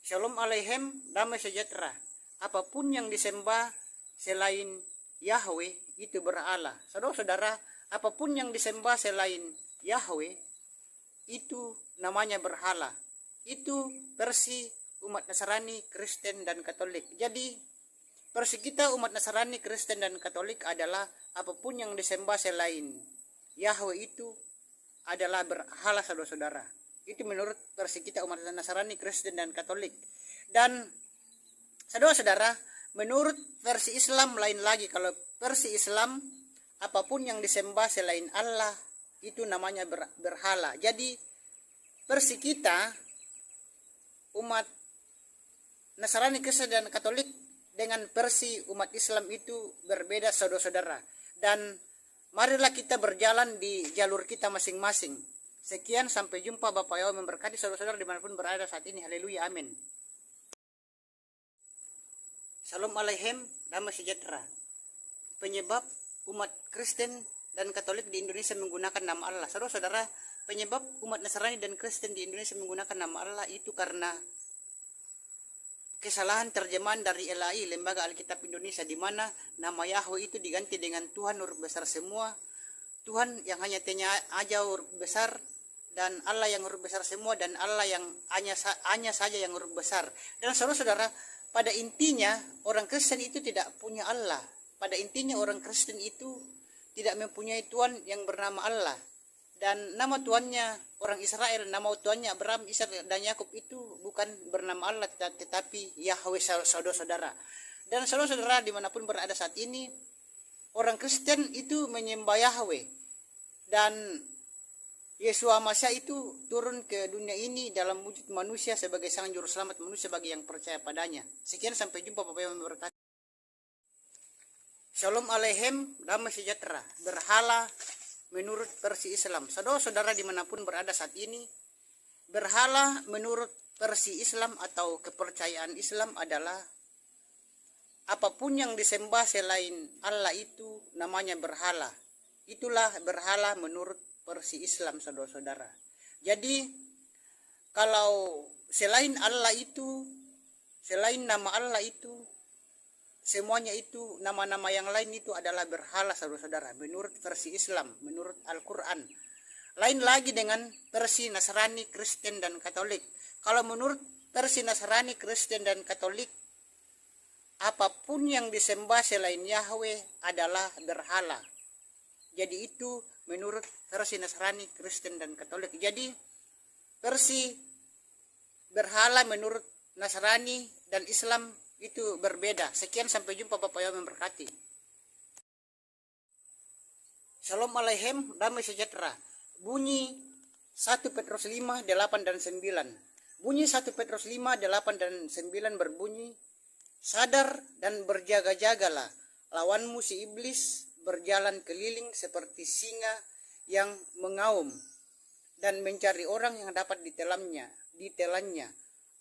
Shalom Aleichem, damai sejahtera. Apapun yang disembah selain Yahweh itu berhala. Saudara-saudara, apapun yang disembah selain Yahweh itu namanya berhala. Itu versi umat Nasrani, Kristen, dan Katolik. Jadi versi kita umat Nasrani, Kristen, dan Katolik adalah apapun yang disembah selain Yahweh itu adalah berhala, saudara-saudara. Itu menurut versi kita umat Nasrani, Kristen, dan Katolik. Dan saudara-saudara, menurut versi Islam lain lagi. Kalau versi Islam, apapun yang disembah selain Allah itu namanya berhala. Jadi versi kita umat Nasrani, Kristen, dan Katolik dengan versi umat Islam itu berbeda, saudara-saudara. Dan marilah kita berjalan di jalur kita masing-masing. Sekian, sampai jumpa. Bapak Yahweh memberkati saudara-saudara dimanapun berada saat ini. Haleluya, amin. Shalom Aleichem, damai sejahtera. Penyebab umat Kristen dan Katolik di Indonesia menggunakan nama Allah. Saudara-saudara, penyebab umat Nasrani dan Kristen di Indonesia menggunakan nama Allah itu karena kesalahan terjemahan dari LAI, Lembaga Alkitab Indonesia, di mana nama Yahweh itu diganti dengan Tuhan huruf besar semua. Tuhan yang hanya tanya aja huruf besar, dan Allah yang huruf besar semua, dan Allah yang hanya saja yang huruf besar. Dan saudara-saudara, pada intinya orang Kristen itu tidak punya Allah. Pada intinya orang Kristen itu tidak mempunyai Tuhan yang bernama Allah. Dan nama Tuhannya orang Israel, nama Tuhannya Abraham, Ishak, dan Yakub itu bukan bernama Allah, tetapi Yahweh, saudara-saudara. Dan saudara-saudara dimanapun berada saat ini, orang Kristen itu menyembah Yahweh. Dan Yesus Masya itu turun ke dunia ini dalam wujud manusia sebagai sang juru selamat manusia bagi yang percaya padanya. Sekian, sampai jumpa. Bapak yang memberkati. Shalom Aleichem, damai sejahtera. Berhala menurut versi Islam. Saudara-saudara dimanapun berada saat ini, berhala menurut versi Islam atau kepercayaan Islam adalah apapun yang disembah selain Allah itu namanya berhala. Itulah berhala menurut versi Islam, saudara-saudara. Jadi kalau selain Allah itu, selain nama Allah itu, semuanya itu nama-nama yang lain itu adalah berhala, saudara-saudara, menurut versi Islam, menurut Al-Quran. Lain lagi dengan versi Nasrani, Kristen, dan Katolik. Kalau menurut versi Nasrani, Kristen, dan Katolik, apapun yang disembah selain Yahweh adalah berhala. Jadi itu menurut versi Nasrani, Kristen, dan Katolik. Jadi versi berhala menurut Nasrani dan Islam itu berbeda. Sekian, sampai jumpa. Bapak Yahweh memberkati. Shalom Aleichem, damai sejahtera. Bunyi 1 Petrus 5, 8, dan 9. Bunyi 1 Petrus 5, 8, dan 9 berbunyi, sadar dan berjaga-jagalah, lawanmu si iblis berjalan keliling seperti singa yang mengaum dan mencari orang yang dapat ditelannya.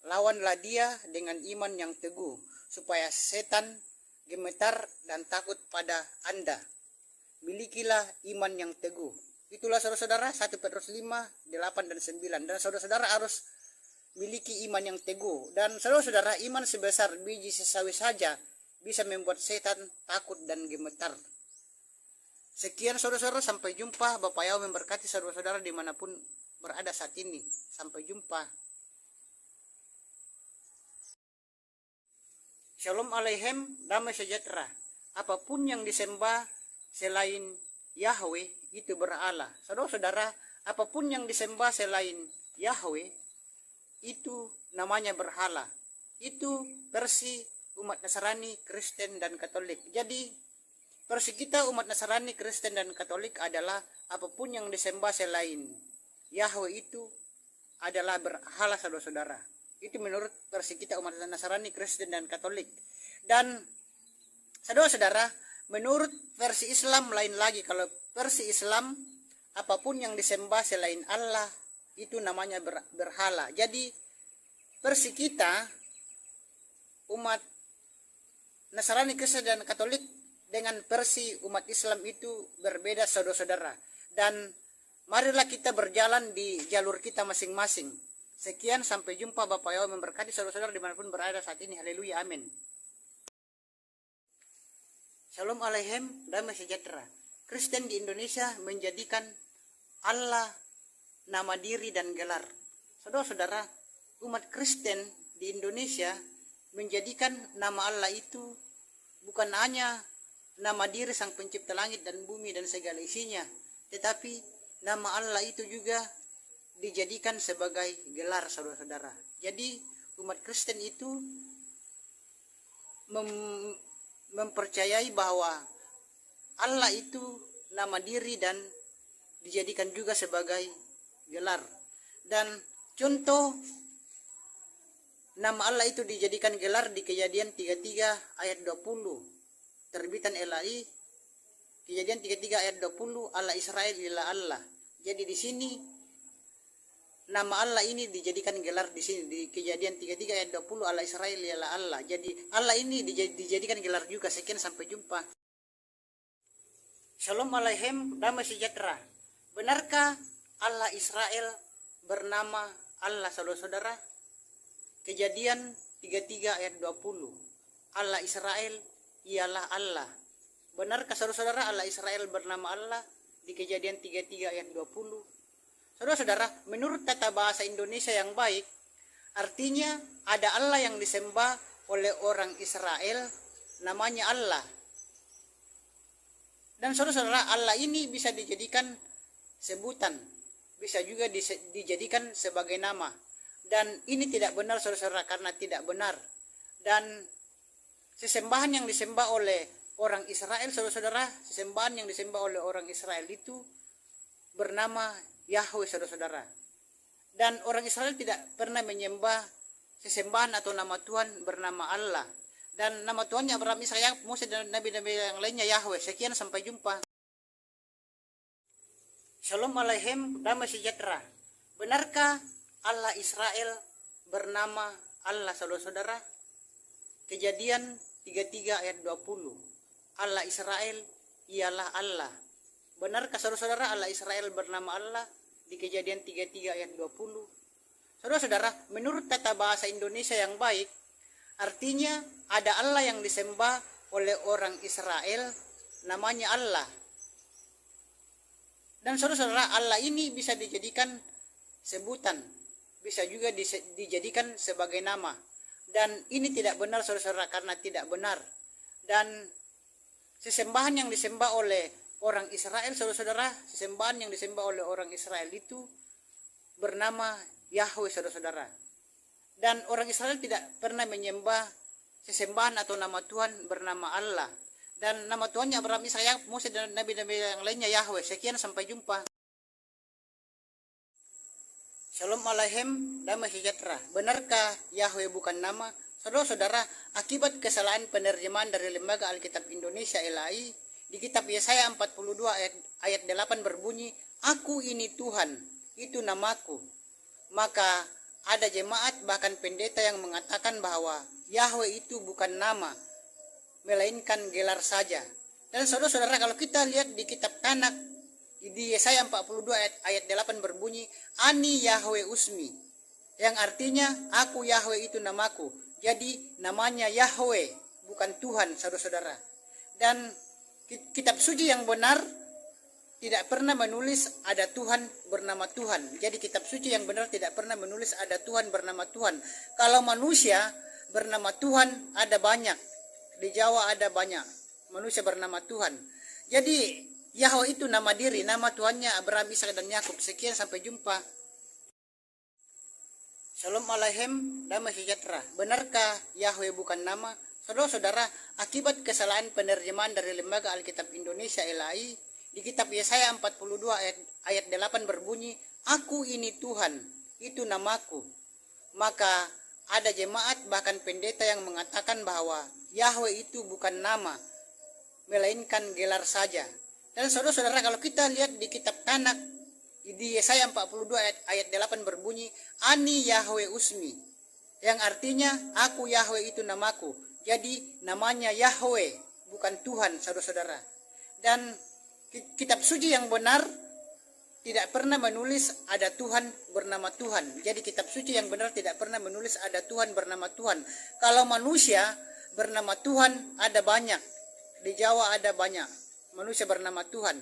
Lawanlah dia dengan iman yang teguh, supaya setan gemetar dan takut pada Anda. Milikilah iman yang teguh. Itulah saudara-saudara 1 Petrus 5, 8, dan 9. Dan saudara-saudara harus miliki iman yang teguh. Dan saudara-saudara, iman sebesar biji sesawi saja bisa membuat setan takut dan gemetar. Sekian saudara-saudara, sampai jumpa. Bapak Yahweh memberkati saudara-saudara dimanapun berada saat ini. Sampai jumpa. Shalom Aleichem, damai sejahtera. Apapun yang disembah selain Yahweh itu berhala. Saudara-saudara, apapun yang disembah selain Yahweh itu namanya berhala. Itu versi umat Nasrani, Kristen, dan Katolik. Jadi versi kita umat Nasrani, Kristen, dan Katolik adalah apapun yang disembah selain Yahweh itu adalah berhala, saudara-saudara. Itu menurut versi kita umat Nasrani, Kristen, dan Katolik. Dan saudara-saudara, menurut versi Islam lain lagi. Kalau versi Islam, apapun yang disembah selain Allah itu namanya berhala. Jadi versi kita umat Nasrani, Kristen, dan Katolik dengan versi umat Islam itu berbeda, saudara-saudara. Dan marilah kita berjalan di jalur kita masing-masing. Sekian, sampai jumpa. Bapak Yahweh memberkati saudara-saudara dimanapun berada saat ini. Haleluya, amin. Shalom Aleichem, damai sejahtera. Kristen di Indonesia menjadikan Allah nama diri dan gelar. Saudara-saudara, umat Kristen di Indonesia menjadikan nama Allah itu bukan hanya nama diri Sang Pencipta langit dan bumi dan segala isinya, tetapi nama Allah itu juga dijadikan sebagai gelar, saudara-saudara. Jadi umat Kristen itu mempercayai bahwa Allah itu nama diri dan dijadikan juga sebagai gelar. Dan contoh nama Allah itu dijadikan gelar di Kejadian 33 ayat 20. Terbitan LAI, Kejadian 33 ayat 20, Allah Israel ialah Allah. Jadi di sini nama Allah ini dijadikan gelar di sini di Kejadian 33 ayat 20, Allah Israel ialah Allah. Jadi Allah ini dijadikan gelar juga. Sekian, sampai jumpa. Shalom Aleichem, damai sejahtera. Benarkah Allah Israel bernama Allah, saudara-saudara? Kejadian 33 ayat 20. Allah Israel ialah Allah. Benarkah saudara-saudara Allah Israel bernama Allah di Kejadian 33 ayat 20? Saudara-saudara, menurut tata bahasa Indonesia yang baik, artinya ada Allah yang disembah oleh orang Israel, namanya Allah. Dan saudara-saudara, Allah ini bisa dijadikan sebutan, bisa juga dijadikan sebagai nama. Dan ini tidak benar, saudara-saudara, karena tidak benar. Dan sesembahan yang disembah oleh orang Israel, saudara-saudara, sesembahan yang disembah oleh orang Israel itu bernama Yahweh, saudara-saudara. Dan orang Israel tidak pernah menyembah sesembahan atau nama Tuhan bernama Allah. Dan nama Tuhannya Abraham, Ishak, Yakub, Musa dan nabi-nabi yang lainnya Yahweh. Sekian, sampai jumpa. Shalom Aleichem, damai sejahtera. Benarkah Allah Israel bernama Allah, saudara-saudara? Kejadian 33 ayat 20. Allah Israel ialah Allah. Benarkah saudara-saudara Allah Israel bernama Allah di Kejadian 33 ayat 20? Saudara-saudara, menurut tata bahasa Indonesia yang baik, artinya ada Allah yang disembah oleh orang Israel, namanya Allah. Dan saudara-saudara, Allah ini bisa dijadikan sebutan, bisa juga dijadikan sebagai nama. Dan ini tidak benar, saudara-saudara, karena tidak benar. Dan sesembahan yang disembah oleh orang Israel, saudara-saudara, sesembahan yang disembah oleh orang Israel itu bernama Yahweh, saudara-saudara. Dan orang Israel tidak pernah menyembah sesembahan atau nama Tuhan bernama Allah. Dan nama Tuhannya Abraham, Ishak, Yakub, Musa dan nabi-nabi yang lainnya Yahweh. Sekian, sampai jumpa. Shalom Aleichem, damai sejahtera. Benarkah Yahweh bukan nama? Saudara-saudara, akibat kesalahan penerjemahan dari Lembaga Alkitab Indonesia LAI, di kitab Yesaya 42 ayat 8 berbunyi, Aku ini Tuhan, itu namaku. Maka ada jemaat bahkan pendeta yang mengatakan bahwa Yahweh itu bukan nama, melainkan gelar saja. Dan saudara-saudara, kalau kita lihat di kitab Tanak, di Yesaya 42 ayat 8 berbunyi, Ani Yahweh Usmi, yang artinya aku Yahweh itu namaku. Jadi namanya Yahweh, bukan Tuhan, saudara-saudara. Dan kitab suci yang benar tidak pernah menulis ada Tuhan bernama Tuhan. Jadi kitab suci yang benar tidak pernah menulis ada Tuhan bernama Tuhan. Kalau manusia bernama Tuhan ada banyak. Di Jawa ada banyak manusia bernama Tuhan. Jadi Yahweh itu nama diri, nama Tuhannya Abraham, Ishak dan Yakub. Sekian, sampai jumpa. Shalom Aleichem, damai sejahtera. Benarkah Yahweh bukan nama? Saudara-saudara, akibat kesalahan penerjemahan dari Lembaga Alkitab Indonesia LAI, di kitab Yesaya 42 ayat 8 berbunyi, Aku ini Tuhan, itu namaku. Maka ada jemaat bahkan pendeta yang mengatakan bahwa Yahweh itu bukan nama, melainkan gelar saja. Dan saudara-saudara, kalau kita lihat di kitab Tanak, di Yesaya 42 ayat 8 berbunyi, Ani Yahweh Usmi, yang artinya aku Yahweh itu namaku. Jadi namanya Yahweh, bukan Tuhan, saudara-saudara. Dan kitab suci yang benar tidak pernah menulis ada Tuhan bernama Tuhan. Jadi kitab suci yang benar tidak pernah menulis ada Tuhan bernama Tuhan. Kalau manusia bernama Tuhan ada banyak. Di Jawa ada banyak manusia bernama Tuhan.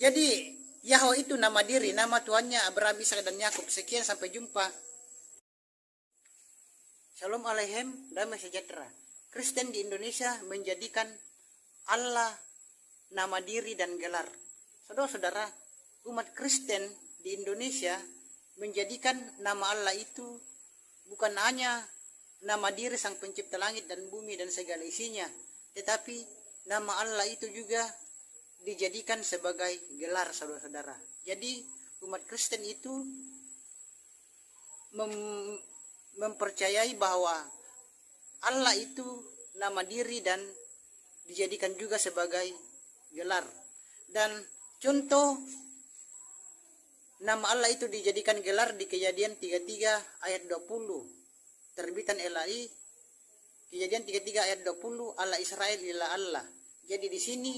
Jadi Yahweh itu nama diri, nama Tuhannya Abraham, Ishak dan Yakub. Sekian, sampai jumpa. Shalom Aleichem, damai sejahtera. Kristen di Indonesia menjadikan Allah nama diri dan gelar. Saudara-saudara, umat Kristen di Indonesia menjadikan nama Allah itu bukan hanya nama diri Sang Pencipta langit dan bumi dan segala isinya, tetapi nama Allah itu juga dijadikan sebagai gelar, saudara-saudara. Jadi umat Kristen itu mempercayai bahwa Allah itu nama diri dan dijadikan juga sebagai gelar. Dan contoh nama Allah itu dijadikan gelar di Kejadian 33 ayat 20. Terbitan LAI, Kejadian 33 ayat 20, Allah Israel ialah Allah. Jadi di sini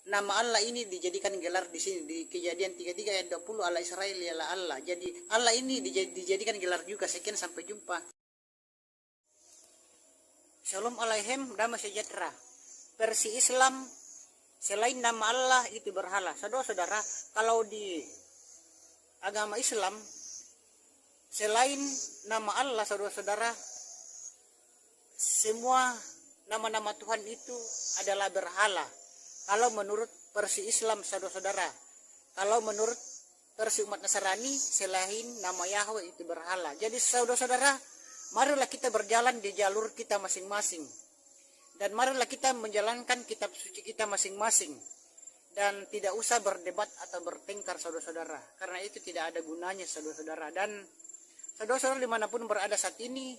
nama Allah ini dijadikan gelar di sini di Kejadian 33 ayat 20, Allah Israel ialah Allah. Jadi Allah ini dijadikan gelar juga. Sekian, sampai jumpa. Shalom Aleichem, damai sejahtera. Versi Islam, selain nama Allah itu berhala. Saudara-saudara, kalau di agama Islam, selain nama Allah, saudara-saudara, semua nama-nama Tuhan itu adalah berhala. Kalau menurut versi Islam, saudara-saudara. Kalau menurut versi umat Nasrani, selain nama Yahweh itu berhala. Jadi saudara-saudara, marilah kita berjalan di jalur kita masing-masing. Dan marilah kita menjalankan kitab suci kita masing-masing. Dan tidak usah berdebat atau bertengkar, saudara-saudara. Karena itu tidak ada gunanya, saudara-saudara. Dan saudara-saudara dimanapun berada saat ini,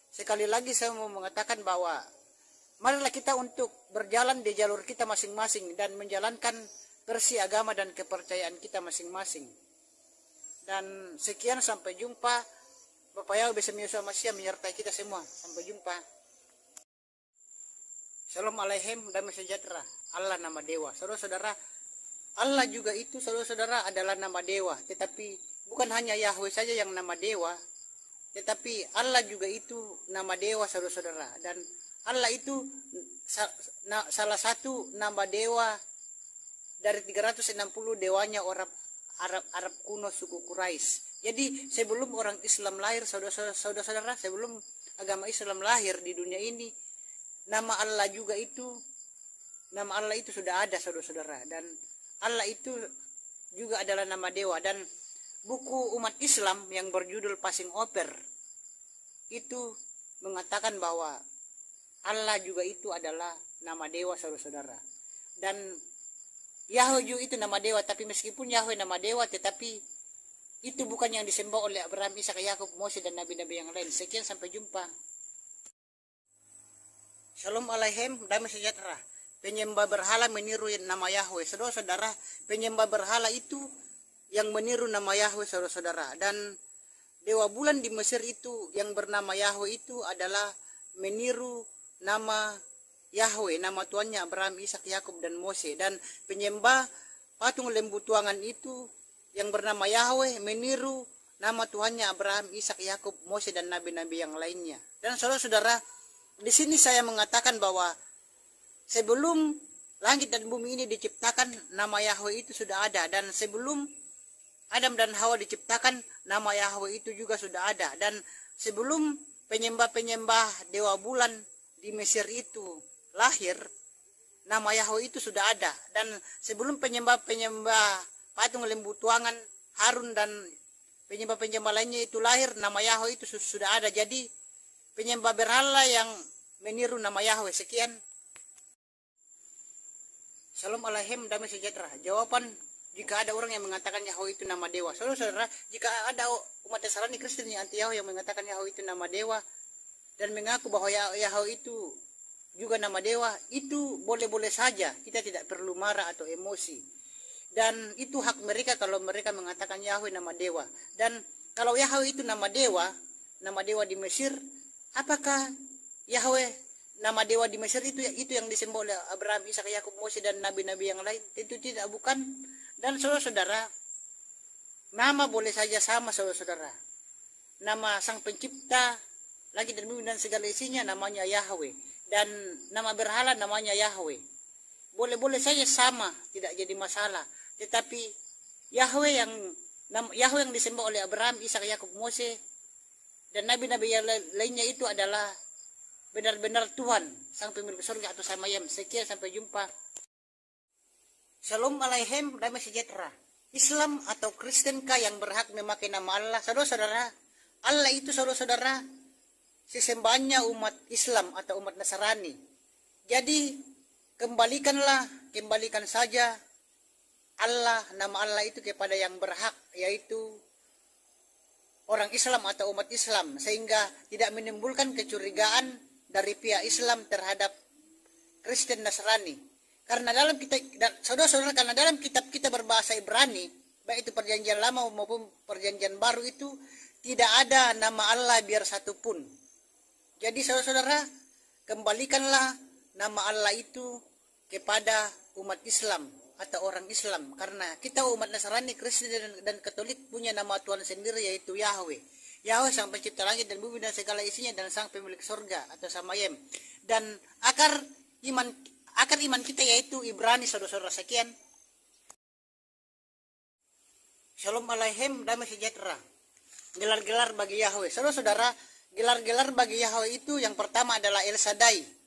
sekali lagi saya mau mengatakan bahwa marilah kita untuk berjalan di jalur kita masing-masing dan menjalankan versi agama dan kepercayaan kita masing-masing. Dan sekian, sampai jumpa. Bapak Yahweh bersama Yesus Masiah menyertai kita semua. Sampai jumpa. Shalom Aleichem, damai sejahtera. Allah nama dewa. Saudara-saudara, Allah juga itu, saudara-saudara, adalah nama dewa. Tetapi bukan hanya Yahweh saja yang nama dewa, tetapi Allah juga itu nama dewa, saudara-saudara. Dan Allah itu salah satu nama dewa dari 360 dewanya orang Arab kuno suku Quraisy. Jadi sebelum orang Islam lahir, saudara-saudara, sebelum agama Islam lahir di dunia ini, nama Allah itu sudah ada, saudara-saudara. Dan Allah itu juga adalah nama dewa. Dan buku umat Islam yang berjudul Passing Over itu mengatakan bahwa Allah juga itu adalah nama dewa, saudara-saudara. Dan Yahweh juga itu nama dewa. Tapi meskipun Yahweh nama dewa, tetapi itu bukan yang disembah oleh Abraham, Ishak, Yakub, Mose dan nabi-nabi yang lain. Sekian, sampai jumpa. Shalom Aleichem, damai sejahtera. Penyembah berhala meniru nama Yahweh. Saudara-saudara, penyembah berhala itu yang meniru nama Yahweh, saudara-saudara. Dan dewa bulan di Mesir itu yang bernama Yahweh itu adalah meniru nama Yahweh, nama Tuannya Abraham, Ishak, Yakub dan Mose. Dan penyembah patung lembu tuangan itu yang bernama Yahweh meniru nama Tuhannya Abraham, Ishak, Yakub, Mose dan nabi-nabi yang lainnya. Dan saudara-saudara, di sini saya mengatakan bahwa sebelum langit dan bumi ini diciptakan, nama Yahweh itu sudah ada. Dan sebelum Adam dan Hawa diciptakan, nama Yahweh itu juga sudah ada. Dan sebelum penyembah-penyembah dewa bulan di Mesir itu lahir, nama Yahweh itu sudah ada. Dan sebelum penyembah-penyembah patung lembu tuangan Harun dan penyembah-penyembah lainnya itu lahir, nama Yahweh itu sudah ada. Jadi penyembah berhala yang meniru nama Yahweh. Sekian. Shalom Aleichem, damai sejahtera. Jawaban jika ada orang yang mengatakan Yahweh itu nama dewa. Saudara-saudara, jika ada umat Nasrani Kristen yang anti Yahweh yang mengatakan Yahweh itu nama dewa dan mengaku bahwa Yahweh itu juga nama dewa, itu boleh-boleh saja. Kita tidak perlu marah atau emosi. Dan itu hak mereka kalau mereka mengatakan Yahweh nama dewa. Dan kalau Yahweh itu nama dewa di Mesir, apakah Yahweh nama dewa di Mesir itu yang disembah oleh Abraham, Ishak, Yakub, Mose dan nabi-nabi yang lain? Tentu tidak, bukan. Dan saudara-saudara, nama boleh saja sama saudara-saudara. Nama sang pencipta langit dan bumi dan segala isinya namanya Yahweh. Dan nama berhala namanya Yahweh. Boleh-boleh saja sama, tidak jadi masalah. Tetapi Yahweh yang disembah oleh Abraham, Ishak, Yakub, Mose, dan nabi-nabi yang lainnya itu adalah benar-benar Tuhan, sang pemilik surga atau Samayam. Sekian, sampai jumpa. Shalom Alaikum, damai sejahtera. Islam atau Kristenkah yang berhak memakai nama Allah? Saudara-saudara, Allah itu saudara-saudara sesembahannya umat Islam atau umat Nasrani. Jadi kembalikan saja Allah, nama Allah itu kepada yang berhak, yaitu orang Islam atau umat Islam, sehingga tidak menimbulkan kecurigaan dari pihak Islam terhadap Kristen Nasrani. Karena dalam saudara-saudara, karena dalam kitab kita berbahasa Ibrani, baik itu perjanjian lama maupun perjanjian baru, itu tidak ada nama Allah biar satu pun. Jadi saudara-saudara, kembalikanlah nama Allah itu kepada umat Islam atau orang Islam. Karena kita umat Nasrani, Kristen dan Katolik punya nama Tuhan sendiri, yaitu Yahweh. Yahweh sang pencipta langit dan bumi dan segala isinya, dan sang pemilik surga atau Samayem. Dan akar iman kita yaitu Ibrani, saudara-saudara. Sekian. Shalom Alaikum, damai sejahtera. Gelar-gelar bagi Yahweh. Saudara-saudara, gelar-gelar bagi Yahweh itu yang pertama adalah El Shaddai.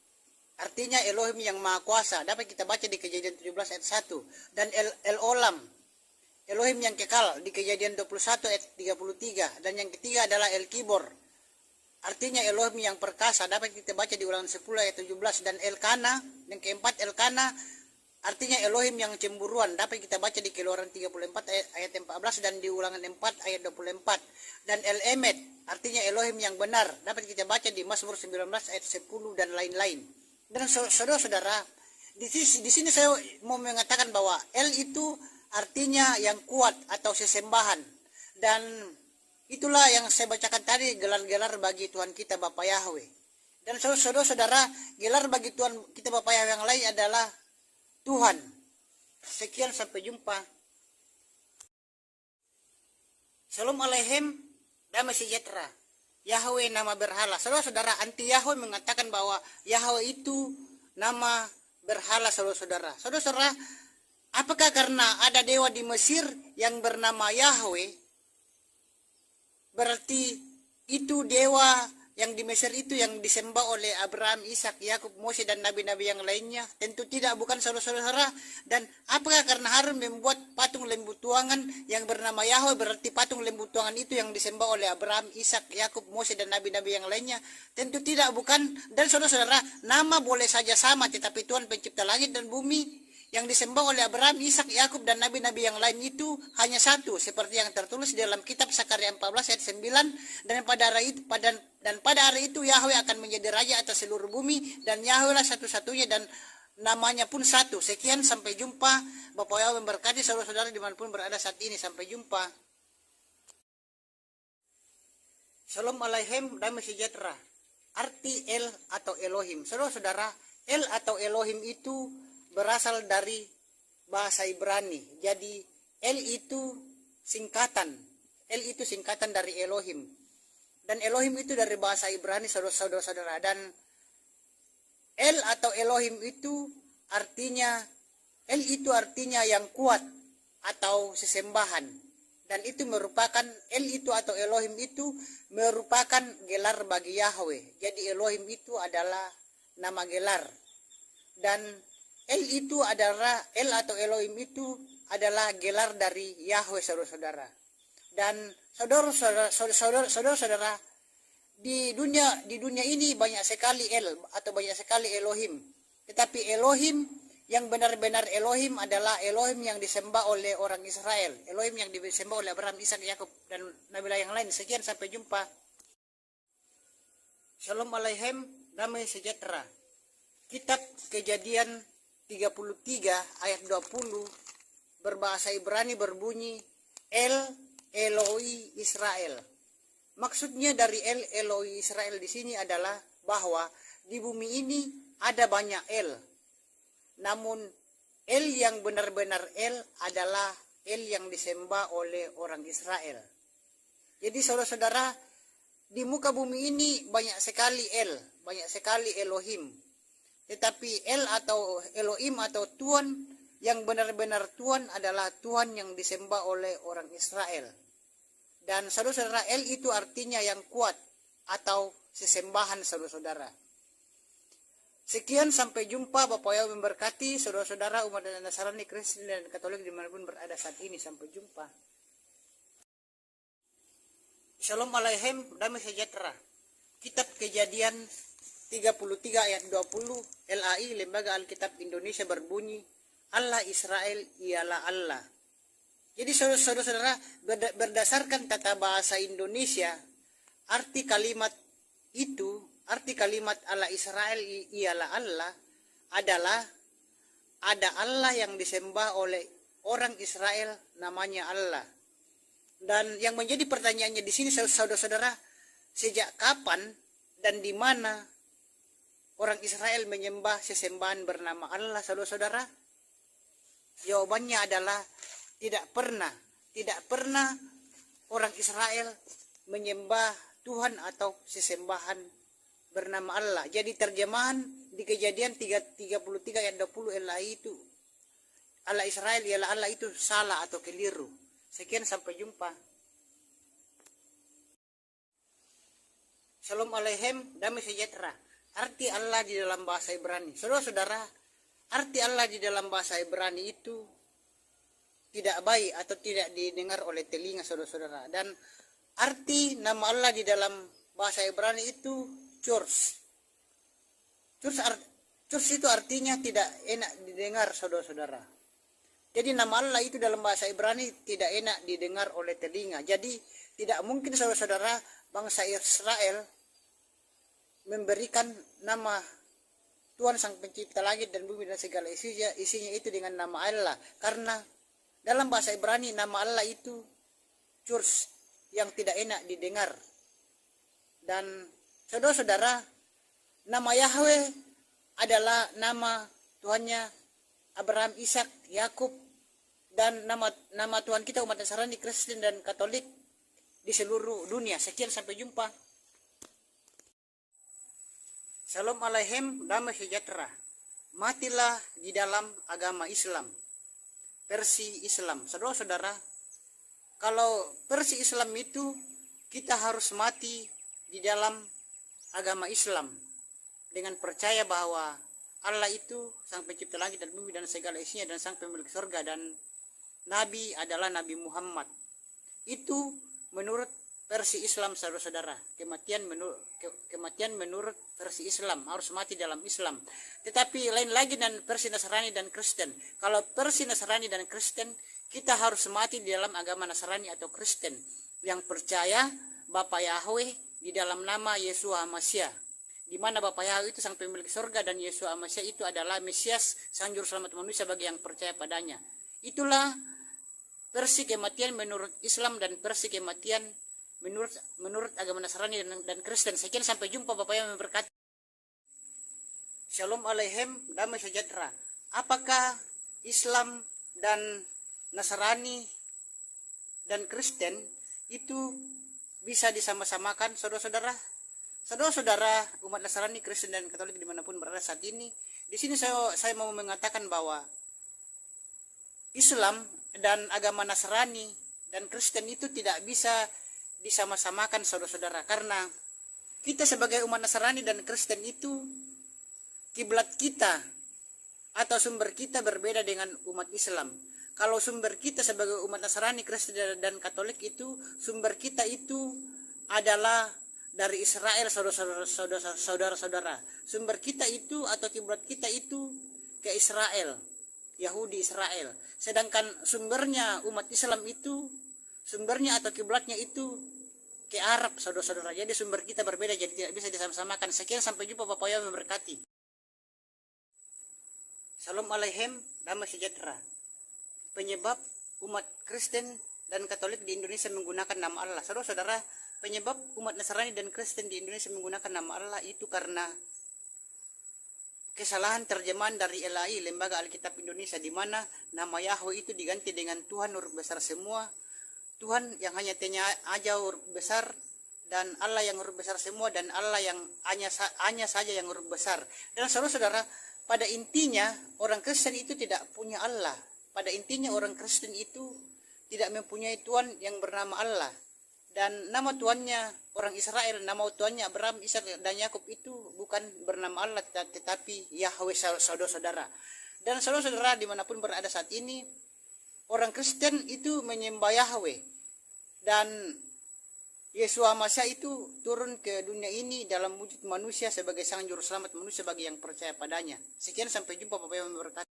Artinya Elohim yang Maha Kuasa. Dapat kita baca di Kejadian 17 ayat 1. Dan El Olam, Elohim yang kekal, di Kejadian 21 ayat 33. Dan yang ketiga adalah El Kibor, artinya Elohim yang perkasa. Dapat kita baca di Ulangan 10 ayat 17. Dan Elkana, yang keempat Elkana, artinya Elohim yang cemburuan. Dapat kita baca di Keluaran 34 ayat 14 dan di Ulangan 4 ayat 24. Dan El Emet, artinya Elohim yang benar. Dapat kita baca di Mazmur 19 ayat 10 dan lain-lain. Dan saudara-saudara, di sini saya mau mengatakan bahwa El itu artinya yang kuat atau sesembahan. Dan itulah yang saya bacakan tadi, gelar-gelar bagi Tuhan kita Bapa Yahweh. Dan saudara-saudara, gelar bagi Tuhan kita Bapa Yahweh yang lain adalah Tuhan. Sekian, sampai jumpa. Shalom Alaikum, damai sejahtera. Yahweh nama berhala. Saudara-saudara, anti Yahweh mengatakan bahwa Yahweh itu nama berhala, saudara-saudara. Saudara-saudara, apakah karena ada dewa di Mesir yang bernama Yahweh, berarti itu dewa yang di Mesir itu yang disembah oleh Abraham, Ishak, Yakub, Mose, dan nabi-nabi yang lainnya? Tentu tidak, bukan saudara-saudara. Dan apakah karena harus membuat patung lembu tuangan yang bernama Yahweh, berarti patung lembu tuangan itu yang disembah oleh Abraham, Ishak, Yakub, Mose, dan nabi-nabi yang lainnya? Tentu tidak, bukan. Dan saudara-saudara, nama boleh saja sama, tetapi Tuhan pencipta langit dan bumi yang disembah oleh Abraham, Ishak, Yakub, dan nabi-nabi yang lain itu hanya satu, seperti yang tertulis di dalam kitab Sakaria 14 ayat 9. Dan pada hari itu Yahweh akan menjadi raja atas seluruh bumi, dan Yahweh lah satu-satunya, dan namanya pun satu. Sekian, sampai jumpa. Bapak Yahweh memberkati saudara-saudara dimanapun berada saat ini. Sampai jumpa. Shalom Alaikum, damai sejahtera. Arti El atau Elohim. Saudara-saudara, El atau Elohim itu berasal dari bahasa Ibrani. Jadi El itu singkatan. El itu singkatan dari Elohim. Dan Elohim itu dari bahasa Ibrani, saudara-saudara. Dan El atau Elohim itu artinya, El itu artinya yang kuat atau sesembahan. Dan itu merupakan, El itu atau Elohim itu merupakan gelar bagi Yahweh. Jadi Elohim itu adalah nama gelar. Dan El atau Elohim itu adalah gelar dari Yahweh, saudara-saudara. Dan saudara-saudara, di dunia ini banyak sekali El atau banyak sekali Elohim. Tetapi Elohim yang benar-benar Elohim adalah Elohim yang disembah oleh orang Israel. Elohim yang disembah oleh Abraham, Ishak, Yakub, dan nabi yang lain. Sekian, sampai jumpa. Shalom Alaikum, damai sejahtera. Kitab Kejadian 33 ayat 20 berbahasa Ibrani berbunyi El Eloi Israel. Maksudnya dari El Eloi Israel di sini adalah bahwa di bumi ini ada banyak El. Namun El yang benar-benar El adalah El yang disembah oleh orang Israel. Jadi saudara-saudara, di muka bumi ini banyak sekali El, banyak sekali Elohim. Tetapi El atau Elohim atau Tuhan yang benar-benar Tuhan adalah Tuhan yang disembah oleh orang Israel. Dan saudara-saudara, El itu artinya yang kuat atau sesembahan saudara-saudara. Sekian, sampai jumpa. Bapak yang memberkati saudara-saudara umat Nasrani, Kristen, dan Katolik dimanapun berada saat ini. Sampai jumpa. Shalom Aleichem, damai sejahtera. Kitab Kejadian 33 ayat 20 LAI Lembaga Alkitab Indonesia berbunyi, Allah Israel ialah Allah. Jadi saudara-saudara, berdasarkan tata bahasa Indonesia, arti kalimat Allah Israel ialah Allah adalah ada Allah yang disembah oleh orang Israel namanya Allah. Dan yang menjadi pertanyaannya di sini saudara-saudara, sejak kapan dan di mana orang Israel menyembah sesembahan bernama Allah saudara-saudara? Jawabannya adalah tidak pernah orang Israel menyembah Tuhan atau sesembahan bernama Allah. Jadi terjemahan di Kejadian 33 ayat 20 LAI itu, Allah Israel ialah Allah, itu salah atau keliru. Sekian, sampai jumpa. Shalom Aleichem, damai sejahtera. Arti Allah di dalam bahasa Ibrani. Saudara-saudara, arti Allah di dalam bahasa Ibrani itu tidak baik atau tidak didengar oleh telinga saudara-saudara. Dan arti nama Allah di dalam bahasa Ibrani itu Church. Church itu artinya tidak enak didengar saudara-saudara. Jadi nama Allah itu dalam bahasa Ibrani tidak enak didengar oleh telinga. Jadi tidak mungkin saudara-saudara bangsa Israel memberikan nama Tuhan Sang Pencipta langit dan bumi dan segala isinya itu dengan nama Allah. Karena dalam bahasa Ibrani nama Allah itu Church, yang tidak enak didengar. Dan saudara-saudara, nama Yahweh adalah nama Tuhannya Abraham, Ishak, Yakub, dan nama Tuhan kita umat Nasrani, Kristen, dan Katolik di seluruh dunia. Sekian, sampai jumpa. Shalom Aleichem, damai sejahtera. Matilah di dalam agama Islam, versi Islam. Saudara-saudara, kalau versi Islam itu kita harus mati di dalam agama Islam dengan percaya bahwa Allah itu Sang Pencipta langit dan bumi dan segala isinya, dan Sang Pemilik surga, dan Nabi adalah Nabi Muhammad. Itu menurut versi Islam saudara-saudara. Kematian menurut versi Islam, harus mati dalam Islam. Tetapi lain lagi dan versi Nasrani dan Kristen. Kalau versi Nasrani dan Kristen, kita harus mati di dalam agama Nasrani atau Kristen yang percaya Bapa Yahweh di dalam nama Yeshua HaMashiach, di mana Bapa Yahweh itu Sang Pemilik surga dan Yeshua HaMashiach itu adalah Mesias, Sang Juru Selamat manusia bagi yang percaya padanya. Itulah versi kematian menurut Islam dan versi kematian menurut agama Nasrani dan Kristen. Sekian, sampai jumpa. Bapak yang memberkati. Shalom Aleichem, damai sejahtera. Apakah Islam dan Nasrani dan Kristen itu bisa disama-samakan saudara-saudara? Saudara-saudara umat Nasrani, Kristen, dan Katolik dimanapun berada saat ini, di sini saya mau mengatakan bahwa Islam dan agama Nasrani dan Kristen itu tidak bisa disama-samakan saudara-saudara, karena kita sebagai umat Nasrani dan Kristen itu kiblat kita atau sumber kita berbeda dengan umat Islam. Kalau sumber kita sebagai umat Nasrani, Kristen, dan Katolik itu sumber kita itu adalah dari Israel saudara-saudara. Sumber kita itu atau kiblat kita itu ke Israel, Yahudi Israel. Sedangkan sumbernya umat Islam itu, sumbernya atau kiblatnya itu ke Arab saudara-saudara. Jadi sumber kita berbeda, jadi tidak bisa disama-samakan. Sekian, sampai jumpa. Bapak yang memberkati. Shalom Aleichem, damai sejahtera. Penyebab umat Kristen dan Katolik di Indonesia menggunakan nama Allah, saudara-saudara, penyebab umat Nasrani dan Kristen di Indonesia menggunakan nama Allah itu karena kesalahan terjemahan dari LAI, Lembaga Alkitab Indonesia, di mana nama Yahweh itu diganti dengan Tuhan huruf besar semua. Tuhan yang hanya T-nya aja huruf besar, dan Allah yang huruf besar semua, dan Allah yang hanya saja yang huruf besar. Dan saudara-saudara, pada intinya orang Kristen itu tidak punya Allah. Pada intinya orang Kristen itu tidak mempunyai Tuhan yang bernama Allah. Dan nama Tuhannya orang Israel, nama Tuhannya Abraham, Ishak dan Yakub itu bukan bernama Allah, tetapi Yahweh, saudara-saudara. Dan saudara-saudara dimanapun berada saat ini, orang Kristen itu menyembah Yahweh. Dan Yesus Masya itu turun ke dunia ini dalam wujud manusia sebagai sang juru selamat manusia bagi yang percaya padanya. Sekian, sampai jumpa Bapak Ibu yang berkata.